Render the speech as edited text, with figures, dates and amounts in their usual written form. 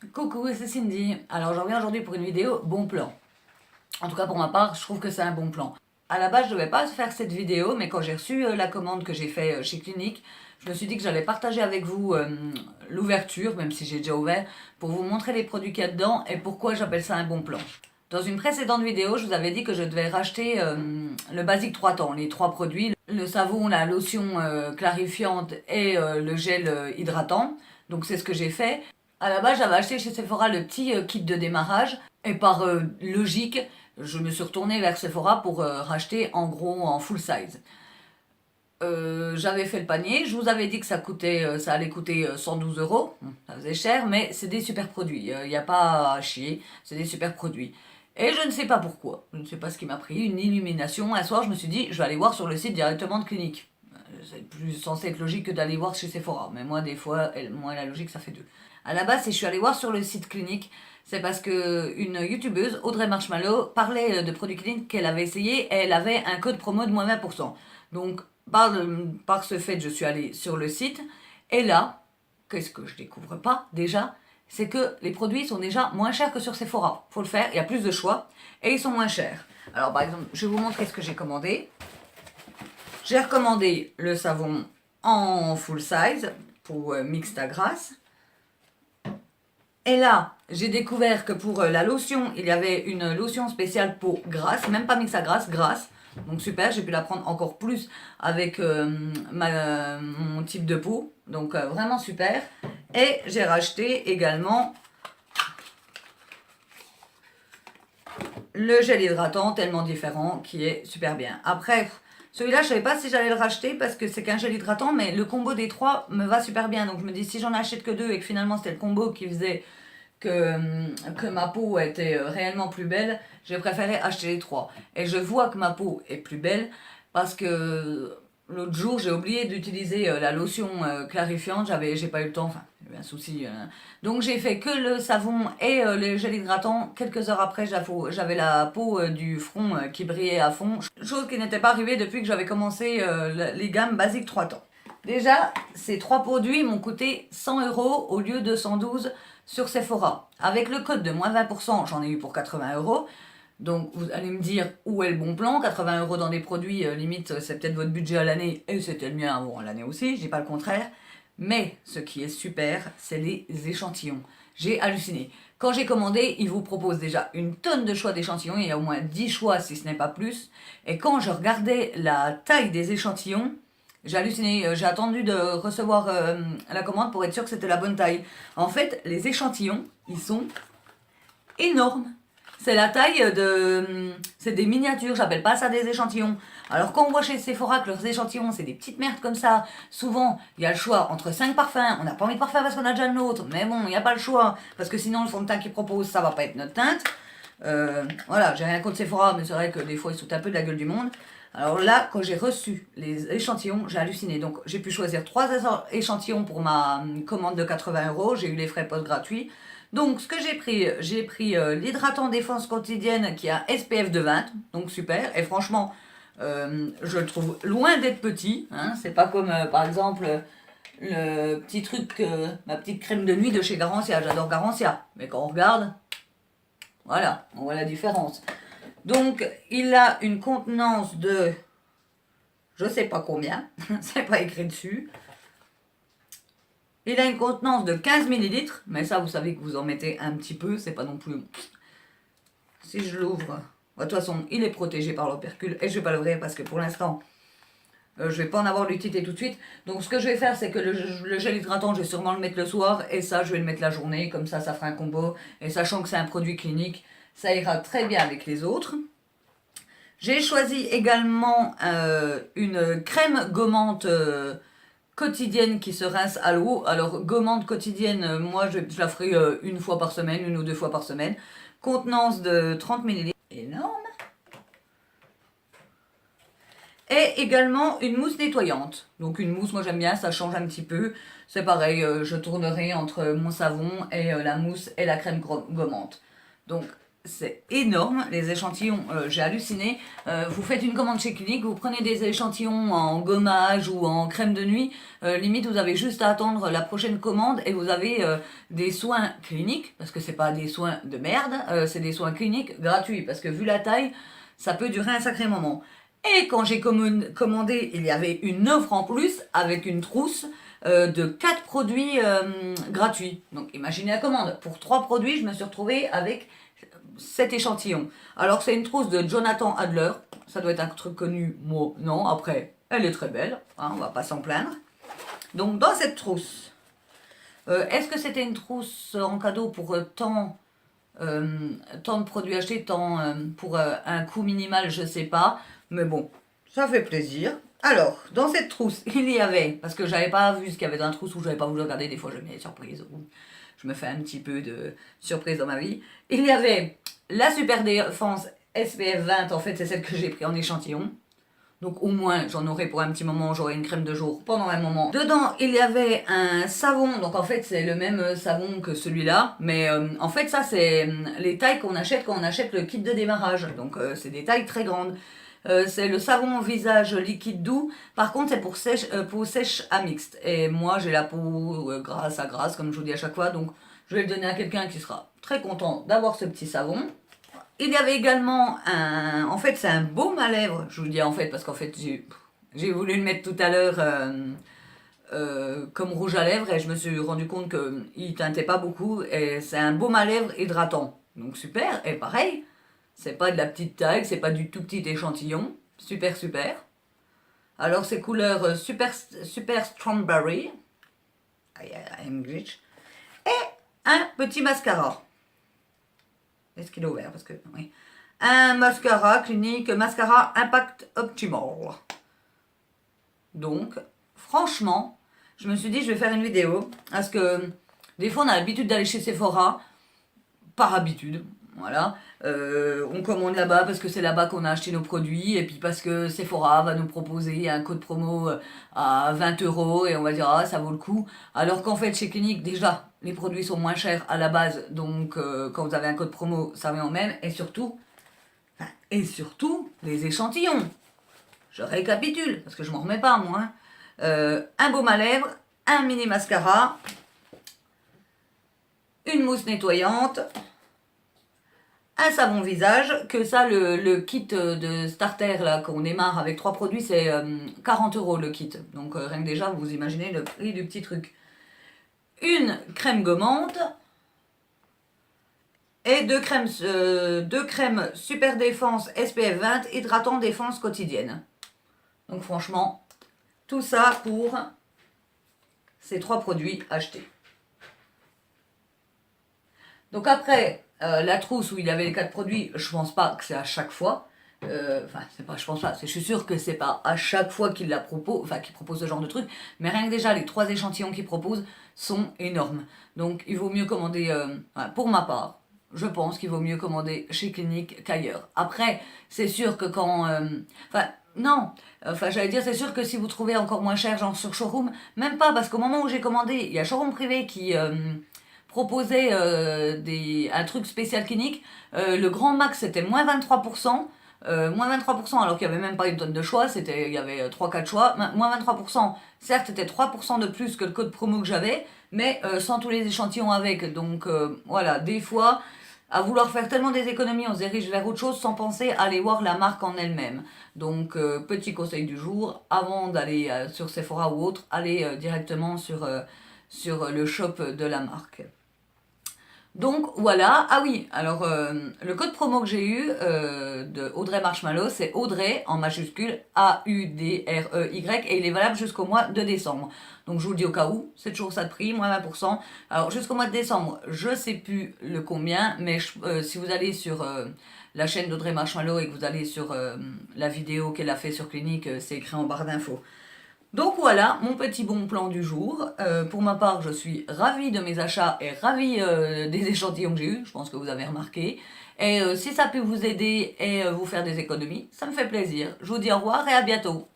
Coucou, c'est Cindy. Alors je reviens aujourd'hui pour une vidéo bon plan. En tout cas pour ma part, je trouve que c'est un bon plan. À la base, je ne devais pas faire cette vidéo, mais quand j'ai reçu la commande que j'ai fait chez Clinique, je me suis dit que j'allais partager avec vous l'ouverture, même si j'ai déjà ouvert, pour vous montrer les produits qu'il y a dedans et pourquoi j'appelle ça un bon plan. Dans une précédente vidéo, je vous avais dit que je devais racheter le basique 3 temps, les 3 produits, le savon, la lotion clarifiante et le gel hydratant. Donc c'est ce que j'ai fait. À la base, j'avais acheté chez Sephora le petit kit de démarrage et par logique, je me suis retournée vers Sephora pour racheter en gros en full size. J'avais fait le panier, je vous avais dit que ça allait coûter 112 euros, ça faisait cher, mais c'est des super produits, il n'y a pas à chier, c'est des super produits. Et je ne sais pas pourquoi, je ne sais pas ce qui m'a pris, une illumination. Un soir, je me suis dit, je vais aller voir sur le site directement de Clinique. C'est plus censé être logique que d'aller voir chez Sephora, mais moi, des fois, moi, la logique, ça fait deux. À la base, si je suis allée voir sur le site Clinique, c'est parce que une youtubeuse, Audrey Marshmallow, parlait de produits Clinique qu'elle avait essayé et elle avait un code promo de moins 20%. Donc, par ce fait, je suis allée sur le site et là, qu'est-ce que je découvre pas déjà? C'est que les produits sont déjà moins chers que sur Sephora. Faut le faire, il y a plus de choix et ils sont moins chers. Alors par exemple, je vais vous montrer ce que j'ai commandé. J'ai recommandé le savon en full size pour mixta grasse. Et là, j'ai découvert que pour la lotion, il y avait une lotion spéciale peau grasse, même pas mixta grasse, grasse. Donc super, j'ai pu la prendre encore plus avec mon type de peau. Donc vraiment super. Et j'ai racheté également le gel hydratant tellement différent qui est super bien. Après, celui-là, je ne savais pas si j'allais le racheter parce que c'est qu'un gel hydratant, mais le combo des trois me va super bien. Donc je me dis, si j'en achète que deux et que finalement c'était le combo qui faisait que ma peau était réellement plus belle, j'ai préféré acheter les trois. Et je vois que ma peau est plus belle parce que l'autre jour j'ai oublié d'utiliser la lotion clarifiante, j'ai pas eu le temps, enfin j'ai eu un souci. Donc j'ai fait que le savon et le gel hydratant. Quelques heures après j'avais la peau du front qui brillait à fond, chose qui n'était pas arrivée depuis que j'avais commencé les gammes basiques 3 temps. Déjà, ces trois produits m'ont coûté 100 euros au lieu de 112 sur Sephora. Avec le code de moins 20%, j'en ai eu pour 80 euros. Donc vous allez me dire où est le bon plan. 80 euros dans des produits, limite c'est peut-être votre budget à l'année et c'était le mien avant l'année aussi, je dis pas le contraire. Mais ce qui est super, c'est les échantillons. J'ai halluciné. Quand j'ai commandé, ils vous proposent déjà une tonne de choix d'échantillons, il y a au moins 10 choix si ce n'est pas plus. Et quand je regardais la taille des échantillons, j'ai halluciné, j'ai attendu de recevoir la commande pour être sûr que c'était la bonne taille. En fait, les échantillons, ils sont énormes. C'est la taille de... C'est des miniatures, j'appelle pas ça des échantillons. Alors quand on voit chez Sephora que leurs échantillons, c'est des petites merdes comme ça, souvent, il y a le choix entre 5 parfums. On n'a pas envie de parfum parce qu'on a déjà le nôtre, mais bon, il n'y a pas le choix. Parce que sinon, le fond de teint qu'ils proposent, ça va pas être notre teinte. Voilà, j'ai rien contre Sephora, mais c'est vrai que des fois, ils sautent un peu de la gueule du monde. Alors là, quand j'ai reçu les échantillons, j'ai halluciné. Donc j'ai pu choisir 3 échantillons pour ma commande de 80 euros. J'ai eu les frais post gratuits. Donc ce que j'ai pris l'hydratant défense quotidienne qui a SPF de 20. Donc super. Et franchement, je le trouve loin d'être petit. Hein. C'est pas comme par exemple le petit truc, ma petite crème de nuit de chez Garancia. J'adore Garancia. Mais quand on regarde, voilà, on voit la différence. Donc, il a une contenance de, je sais pas combien, c'est pas écrit dessus. Il a une contenance de 15 millilitres, mais ça, vous savez que vous en mettez un petit peu, c'est pas non plus... Si je l'ouvre, de toute façon, il est protégé par l'opercule, et je vais pas l'ouvrir parce que pour l'instant, je vais pas en avoir l'utilité tout de suite. Donc, ce que je vais faire, c'est que le gel hydratant, je vais sûrement le mettre le soir, et ça, je vais le mettre la journée, comme ça fera un combo. Et sachant que c'est un produit clinique, ça ira très bien avec les autres. J'ai choisi également une crème gommante quotidienne qui se rince à l'eau. Alors, gommante quotidienne, moi je la ferai une fois par semaine, une ou deux fois par semaine. Contenance de 30 millilitres, énorme. Et également une mousse nettoyante. Donc une mousse, moi j'aime bien, ça change un petit peu. C'est pareil, je tournerai entre mon savon et la mousse et la crème gommante. Donc c'est énorme, les échantillons, j'ai halluciné. Vous faites une commande chez Clinique, vous prenez des échantillons en gommage ou en crème de nuit, limite vous avez juste à attendre la prochaine commande et vous avez des soins cliniques, parce que c'est pas des soins de merde, c'est des soins cliniques gratuits, parce que vu la taille, ça peut durer un sacré moment. Et quand j'ai commandé, il y avait une offre en plus avec une trousse de 4 produits gratuits. Donc imaginez la commande. Pour 3 produits, je me suis retrouvée avec 7 échantillons. Alors c'est une trousse de Jonathan Adler. Ça doit être un truc connu, moi non. Après, elle est très belle, hein, on va pas s'en plaindre. Donc dans cette trousse, est-ce que c'était une trousse en cadeau pour tant de produits achetés, tant pour un coût minimal, je sais pas. Mais bon, ça fait plaisir. Alors, dans cette trousse, il y avait, parce que j'avais pas vu ce qu'il y avait dans la trousse ou j'avais pas voulu regarder, des fois je mets des surprises ou je me fais un petit peu de surprise dans ma vie. Il y avait la Super Défense SPF 20, en fait c'est celle que j'ai pris en échantillon. Donc au moins j'en aurai pour un petit moment, j'aurai une crème de jour pendant un moment. Dedans il y avait un savon, donc en fait c'est le même savon que celui-là, mais en fait ça c'est les tailles qu'on achète quand on achète le kit de démarrage, donc c'est des tailles très grandes. C'est le savon visage liquide doux, par contre c'est pour peau sèche à mixte, et moi j'ai la peau grasse à grasse comme je vous dis à chaque fois, donc je vais le donner à quelqu'un qui sera très content d'avoir ce petit savon. Il y avait également un... En fait, c'est un baume à lèvres. Je vous dis en fait, parce qu'en fait, j'ai voulu le mettre tout à l'heure comme rouge à lèvres et je me suis rendu compte qu'il teintait pas beaucoup. Et c'est un baume à lèvres hydratant. Donc super. Et pareil, c'est pas de la petite taille, c'est pas du tout petit échantillon. Super, super. Alors, c'est couleur super, super strawberry. I'm rich. Et un petit mascara. Est-ce qu'il est ouvert? Parce que, oui. Un mascara Clinique, mascara Impact Optimal. Donc, franchement, je me suis dit, je vais faire une vidéo. Parce que, des fois, on a l'habitude d'aller chez Sephora. Par habitude, voilà. On commande là-bas parce que c'est là-bas qu'on a acheté nos produits. Et puis parce que Sephora va nous proposer un code promo à 20 €. Et on va dire, ah, ça vaut le coup. Alors qu'en fait, chez Clinique, déjà, les produits sont moins chers à la base. Donc, quand vous avez un code promo, ça revient au même. Et surtout, les échantillons. Je récapitule, parce que je m'en remets pas, moi. Un baume à lèvres, un mini mascara, une mousse nettoyante, un savon visage, que ça, le kit de starter là qu'on démarre avec 3 produits, c'est 40 € le kit. Donc rien que déjà, vous imaginez le prix du petit truc. Une crème gommante et deux crèmes Super Défense SPF 20 hydratant défense quotidienne. Donc franchement, tout ça pour ces 3 produits achetés. Donc après, la trousse où il y avait les 4 produits, je pense pas que c'est à chaque fois. Enfin, c'est pas, je pense pas, je suis sûre que c'est pas à chaque fois qu'il la propose, enfin qu'il propose ce genre de truc, mais rien que déjà les 3 échantillons qu'il propose sont énormes. Donc il vaut mieux commander, pour ma part, je pense qu'il vaut mieux commander chez Clinique qu'ailleurs. Après, c'est sûr que quand, enfin non, enfin j'allais dire c'est sûr que si vous trouvez encore moins cher, genre sur Showroom, même pas, parce qu'au moment où j'ai commandé, il y a Showroom privé qui proposait un truc spécial Clinique. Le grand max c'était moins 23%. Moins 23% alors qu'il n'y avait même pas une tonne de choix, il y avait 3-4 choix. Moins 23%, certes c'était 3% de plus que le code promo que j'avais, mais sans tous les échantillons avec. Donc voilà, des fois, à vouloir faire tellement des économies, on se dirige vers autre chose sans penser à aller voir la marque en elle-même. Donc petit conseil du jour, avant d'aller sur Sephora ou autre, allez directement sur le shop de la marque. Donc voilà, ah oui, alors le code promo que j'ai eu de Audrey Marshmallow, c'est Audrey en majuscule AUDREY et il est valable jusqu'au mois de décembre. Donc je vous le dis au cas où, c'est toujours ça de prix, moins 20%. Alors jusqu'au mois de décembre, je sais plus le combien, mais si vous allez sur la chaîne d'Audrey Marshmallow et que vous allez sur la vidéo qu'elle a fait sur Clinique, c'est écrit en barre d'infos. Donc voilà, mon petit bon plan du jour. Pour ma part, je suis ravie de mes achats et ravie des échantillons que j'ai eus, je pense que vous avez remarqué. Et si ça peut vous aider et vous faire des économies, ça me fait plaisir. Je vous dis au revoir et à bientôt.